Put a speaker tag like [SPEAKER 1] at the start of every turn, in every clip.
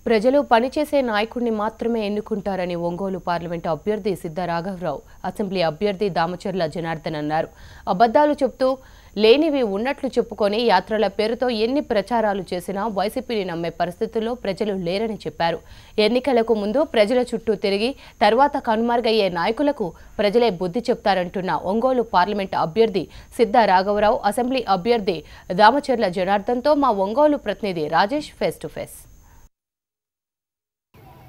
[SPEAKER 1] ప్రజలు పనిచేసే నాయకుడిని మాత్రమే ఎన్నుకుంటారని ఒంగోలు పార్లమెంటు అభ్యర్థి సిద్ధ రాఘవరావు అసెంబ్లీ అభ్యర్థి దామచర్ల జనార్దన్ అన్నారు. అబద్ధాలు చెప్తూ లేనివి ఉన్నట్లు చెప్పుకొని యాత్రల పేరుతో ఎన్ని ప్రచారాలు చేసినా వైసీపీని నమ్మే పరిస్థితుల్లో ప్రజలు లేరని చెప్పారు. ఎన్నికలకు ముందు ప్రజల చుట్టూ తిరిగి తర్వాత కనుమరుగయ్యే నాయకులకు ప్రజలే బుద్ధి చెప్తారంటున్న ఒంగోలు పార్లమెంటు అభ్యర్థి సిద్ధ రాఘవరావు అసెంబ్లీ అభ్యర్థి దామచర్ల జనార్దన్తో మా ఒంగోలు ప్రతినిధి రాజేష్ ఫేస్ టు ఫేస్.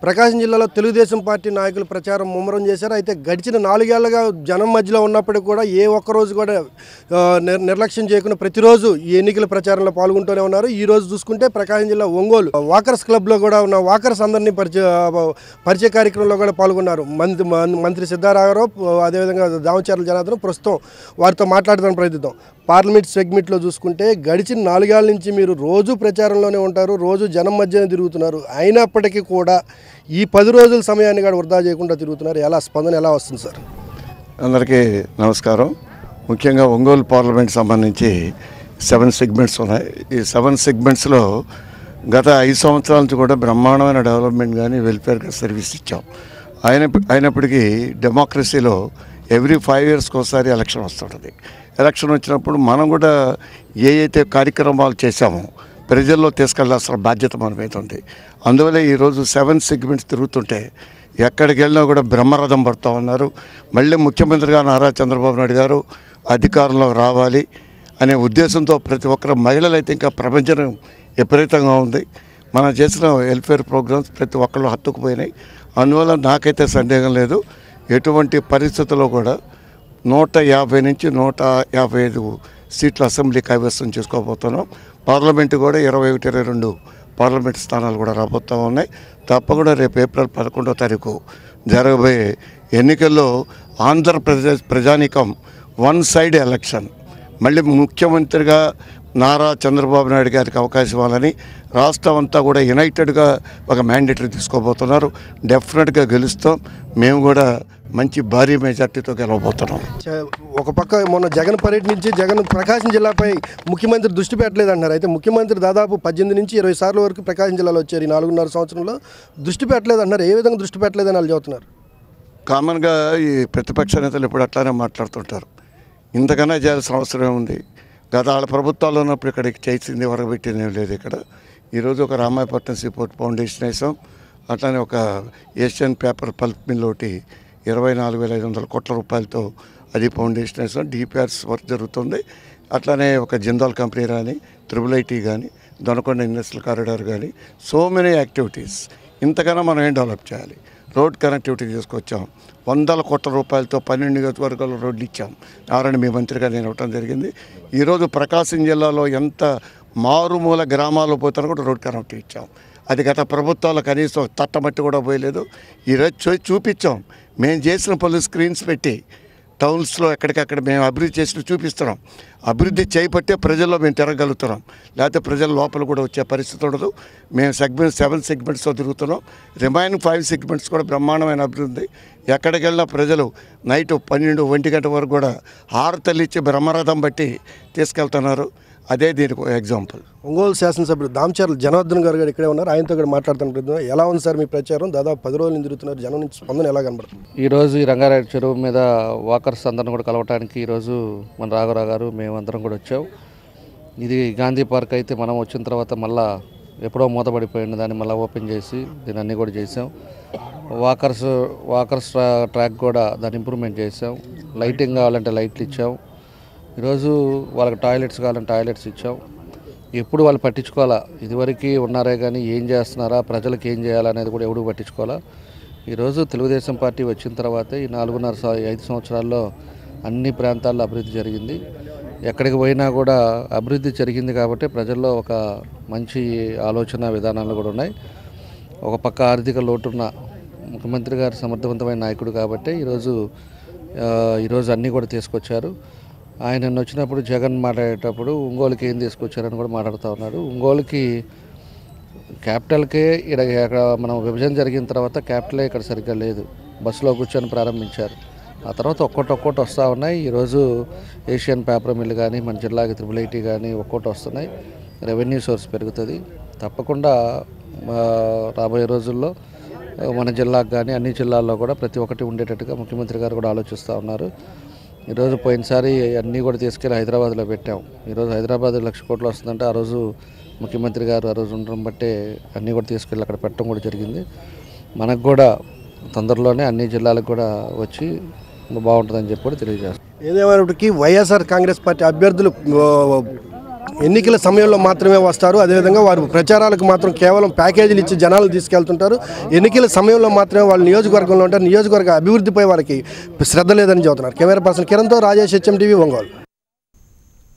[SPEAKER 2] ప్రకాశం జిల్లాలో తెలుగుదేశం పార్టీ నాయకులు ప్రచారం ముమ్మరం చేశారు. అయితే గడిచిన 4 ఏళ్లుగా జనం మధ్యలో ఉన్నప్పటికీ కూడా ఏ ఒక్కరోజు కూడా నిర్లక్ష్యం చేయకుండా ప్రతిరోజు ఈ ఎన్నికల ప్రచారంలో పాల్గొంటూనే ఉన్నారు. ఈ రోజు చూసుకుంటే ప్రకాశం జిల్లా ఒంగోలు వాకర్స్ క్లబ్లో కూడా ఉన్న వాకర్స్ అందరినీ పరిచయ కార్యక్రమంలో కూడా పాల్గొన్నారు. మంత్రి సిద్ధారాఘవరావు, అదేవిధంగా దామచర్ల జనార్దన్ ప్రస్తుతం వారితో మాట్లాడడానికి ప్రయత్నిద్దాం. పార్లమెంట్ సెగ్మెంట్లో చూసుకుంటే గడిచిన 4 ఏళ్ల నుంచి మీరు రోజు ప్రచారంలోనే ఉంటారు, రోజు జనం మధ్యనే తిరుగుతున్నారు. అయినప్పటికీ కూడా ఈ 10 రోజుల సమయాన్ని కూడా వృధా చేయకుండా తిరుగుతున్నారు. స్పందన ఎలా వస్తుంది సార్?
[SPEAKER 3] అందరికీ నమస్కారం. ముఖ్యంగా ఒంగోలు పార్లమెంట్ సంబంధించి 7 సెగ్మెంట్స్ ఉన్నాయి. ఈ 7 సెగ్మెంట్స్లో గత 5 సంవత్సరాల నుంచి కూడా బ్రహ్మాండమైన డెవలప్మెంట్ కానీ వెల్ఫేర్ సర్వీస్ ఇచ్చాం. అయినప్పటికీ డెమోక్రసీలో ఎవ్రీ 5 ఇయర్స్కి ఒకసారి ఎలక్షన్ వస్తుంటుంది. ఎలక్షన్ వచ్చినప్పుడు మనం కూడా అయితే కార్యక్రమాలు చేశామో ప్రజల్లో తీసుకెళ్లాల్సిన బాధ్యత మన మీద ఉంది. అందువల్ల ఈరోజు 7 సెగ్మెంట్స్ తిరుగుతుంటే ఎక్కడికి వెళ్ళినా కూడా బ్రహ్మరథం పడుతూ ఉన్నారు. మళ్ళీ ముఖ్యమంత్రిగా నారా చంద్రబాబు నాయుడు గారు అధికారంలో రావాలి అనే ఉద్దేశంతో ప్రతి ఒక్కరు మహిళలు అయితే ఇంకా ప్రపంచం విపరీతంగా ఉంది. మనం చేసిన వెల్ఫేర్ ప్రోగ్రామ్స్ ప్రతి ఒక్కళ్ళు హత్తుకుపోయినాయి. అందువల్ల నాకైతే సందేహం లేదు, ఎటువంటి పరిస్థితుల్లో కూడా 150 నుంచి 155 సీట్ల అసెంబ్లీ కైవసం చేసుకోబోతున్నాం. పార్లమెంటు కూడా 21-22 పార్లమెంటు స్థానాలు కూడా రాబోతూ ఉన్నాయి. తప్పకుండా రేపు ఏప్రిల్ 11వ తారీఖు జరగబోయే ఎన్నికల్లో ఆంధ్రప్రదేశ్ ప్రజానీకం 1 సైడ్ ఎలక్షన్ మళ్ళీ ముఖ్యమంత్రిగా నారా చంద్రబాబు నాయుడు గారికి అవకాశం ఇవ్వాలని రాష్ట్రం అంతా కూడా యునైటెడ్గా ఒక మ్యాండేటరీ తీసుకోబోతున్నారు. డెఫినెట్గా గెలుస్తాం. మేము కూడా మంచి భారీ మెజార్టీతో గెలవబోతున్నాం.
[SPEAKER 2] ఒక పక్క మొన్న జగన్ పర్యటించి జగన్ ప్రకాశం జిల్లాపై ముఖ్యమంత్రి దృష్టి పెట్టలేదు అంటున్నారు. అయితే ముఖ్యమంత్రి దాదాపు 18 నుంచి 20 సార్లు వరకు ప్రకాశం జిల్లాలో వచ్చారు. ఈ 4.5 సంవత్సరంలో దృష్టి పెట్టలేదు అంటున్నారు. ఏ విధంగా దృష్టి పెట్టలేదని వాళ్ళు చెబుతున్నారు.
[SPEAKER 3] కామన్గా ఈ ప్రతిపక్ష నేతలు ఇప్పుడు అట్లానే మాట్లాడుతుంటారు. ఇంతకన్నా చేయాల్సిన అవసరం ఉంది. గత వాళ్ళ ప్రభుత్వాల్లో ఉన్నప్పుడు ఇక్కడికి చేసింది వరకు పెట్టింది లేదు. ఇక్కడ ఈరోజు ఒక రామాయపట్నం సీపోర్ట్ ఫౌండేషన్ వేసాం. అట్లానే ఒక ఏషియన్ పేపర్ పల్ప్ మిల్ ఒకటి 24,500 కోట్ల రూపాయలతో అది ఫౌండేషన్ వేసాం. డిపిఆర్స్ వర్క్ జరుగుతుంది. అట్లానే ఒక జిందాల్ కంపెనీ కానీ, IIIT కానీ, దొనకొండ ఇండస్ట్రియల్ కారిడార్ కానీ, సో మెనీ యాక్టివిటీస్. ఇంతకన్నా మనం ఏం డెవలప్ చేయాలి? రోడ్ కనెక్టివిటీ తీసుకొచ్చాం. 100 కోట్ల రూపాయలతో 12 నియోజకవర్గాల రోడ్లు ఇచ్చాం. ఎవరైనా మీ మంత్రిగా నేను ఇవ్వటం జరిగింది. ఈరోజు ప్రకాశం జిల్లాలో ఎంత మారుమూల గ్రామాల్లో పోతారో కూడా రోడ్ కనెక్టివిటీ ఇచ్చాం. అది గత ప్రభుత్వాలు కనీసం తట్టమట్టి కూడా పోయలేదు. ఈరోజు చూపించాం. మేము చేసిన పలు స్క్రీన్స్ పెట్టి టౌన్స్లో ఎక్కడికక్కడ మేము అభివృద్ధి చేసి చూపిస్తున్నాం. అభివృద్ధి చేయబట్టే ప్రజల్లో మేము తిరగలుగుతున్నాం. లేకపోతే ప్రజల లోపల కూడా వచ్చే పరిస్థితి ఉండదు. మేము 7 సెగ్మెంట్స్తో తిరుగుతున్నాం. రిమైనింగ్ 5 సెగ్మెంట్స్ కూడా బ్రహ్మాండమైన అభివృద్ధి. ఎక్కడికి వెళ్ళినా ప్రజలు నైట్ 12-1 గంట వరకు కూడా హారతలు ఇచ్చి బ్రహ్మరథం బట్టి తీసుకెళ్తున్నారు. అదే దీనికి ఎగ్జాంపుల్.
[SPEAKER 2] ఒంగోలు శాసనసభ్యుడు దామచర్ల జనార్దన్ గారు ఇక్కడే ఉన్నారు. ఆయనతో కూడా మాట్లాడుతున్నారు. ఎలా ఉంది సార్ మీ ప్రచారం? దాదాపు 10 రోజులు తిరుగుతున్నారు. జనం నుంచి స్పందన ఎలా కనబడుతుంది?
[SPEAKER 4] ఈరోజు ఈ రంగారెడ్డి చెరువు మీద వాకర్స్ అందరిని కూడా కలవటానికి ఈరోజు మన రాఘవరావు గారు మేమందరం కూడా వచ్చాం. ఇది గాంధీ పార్క్ అయితే మనం వచ్చిన తర్వాత మళ్ళీ ఎప్పుడో మూతపడిపోయింది, దాన్ని మళ్ళీ ఓపెన్ చేసి దీన్ని అన్నీ కూడా చేసాం. వాకర్స్ ట్రాక్ కూడా దాన్ని ఇంప్రూవ్మెంట్ చేసాం. లైటింగ్ కావాలంటే లైట్లు ఇచ్చాం. ఈరోజు వాళ్ళకి టాయిలెట్స్ కావాలంటే టాయిలెట్స్ ఇచ్చాం. ఎప్పుడు వాళ్ళు పట్టించుకోవాలా, ఇదివరకు ఉన్నారే కానీ ఏం చేస్తున్నారా, ప్రజలకు ఏం చేయాలనేది కూడా ఎవడు పట్టించుకోవాలా. ఈరోజు తెలుగుదేశం పార్టీ వచ్చిన తర్వాత ఈ 4.5 సంవత్సరాల్లో అన్ని ప్రాంతాల్లో అభివృద్ధి జరిగింది. ఎక్కడికి పోయినా కూడా అభివృద్ధి జరిగింది కాబట్టి ప్రజల్లో ఒక మంచి ఆలోచన విధానాలు కూడా ఉన్నాయి. ఒక పక్క ఆర్థిక లోటున్న ముఖ్యమంత్రి గారు సమర్థవంతమైన నాయకుడు కాబట్టి ఈరోజు అన్నీ కూడా తీసుకొచ్చారు. ఆయన వచ్చినప్పుడు జగన్ మాట్లాడేటప్పుడు ఒంగోలుకి ఏం తీసుకొచ్చారని కూడా మాట్లాడుతూ ఉన్నాడు. ఒంగోలుకి క్యాపిటల్కే ఇక్కడ మనం విభజన జరిగిన తర్వాత క్యాపిటలే ఇక్కడ సరిగ్గా లేదు. బస్సులో కూర్చొని ప్రారంభించారు. ఆ తర్వాత ఒక్కొక్కటి వస్తూ ఉన్నాయి. ఈరోజు ఏషియన్ పేపర్ మిల్ కానీ, మన జిల్లాకి IIIT కానీ ఒక్కొక్కటి వస్తున్నాయి. రెవెన్యూ సోర్స్ పెరుగుతుంది. తప్పకుండా రాబోయే రోజుల్లో మన జిల్లాకు కానీ అన్ని జిల్లాల్లో కూడా ప్రతి ఒక్కటి ఉండేటట్టుగా ముఖ్యమంత్రి గారు కూడా ఆలోచిస్తూ ఉన్నారు. ఈరోజు పోయినసారి అన్నీ కూడా తీసుకెళ్ళి హైదరాబాద్లో పెట్టాం. ఈరోజు హైదరాబాద్ 1,00,000 కోట్లు వస్తుందంటే ఆ రోజు ముఖ్యమంత్రి గారు ఆ రోజు ఉండడం బట్టే అన్నీ కూడా తీసుకెళ్ళి అక్కడ పెట్టడం కూడా జరిగింది. మనకు కూడా తొందరలోనే అన్ని జిల్లాలకు కూడా వచ్చి బాగుంటుందని చెప్పి కూడా తెలియజేస్తాం.
[SPEAKER 2] ఏదేమైనప్పటికీ వైఎస్ఆర్ కాంగ్రెస్ పార్టీ అభ్యర్థులు ఎన్నికల సమయంలో మాత్రమే వస్తారు. అదేవిధంగా వారు ప్రచారాలకు మాత్రం కేవలం ప్యాకేజీలు ఇచ్చి జనాలు తీసుకెళ్తుంటారు. ఎన్నికల సమయంలో మాత్రమే వాళ్ళు నియోజకవర్గంలో ఉంటారు. నియోజకవర్గ అభివృద్ధిపై వారికి శ్రద్ధ లేదని చెబుతున్నారు. కెమెరా పర్సన్ కిరణ్తో రాజేష్, HM TV, ఒంగోలు.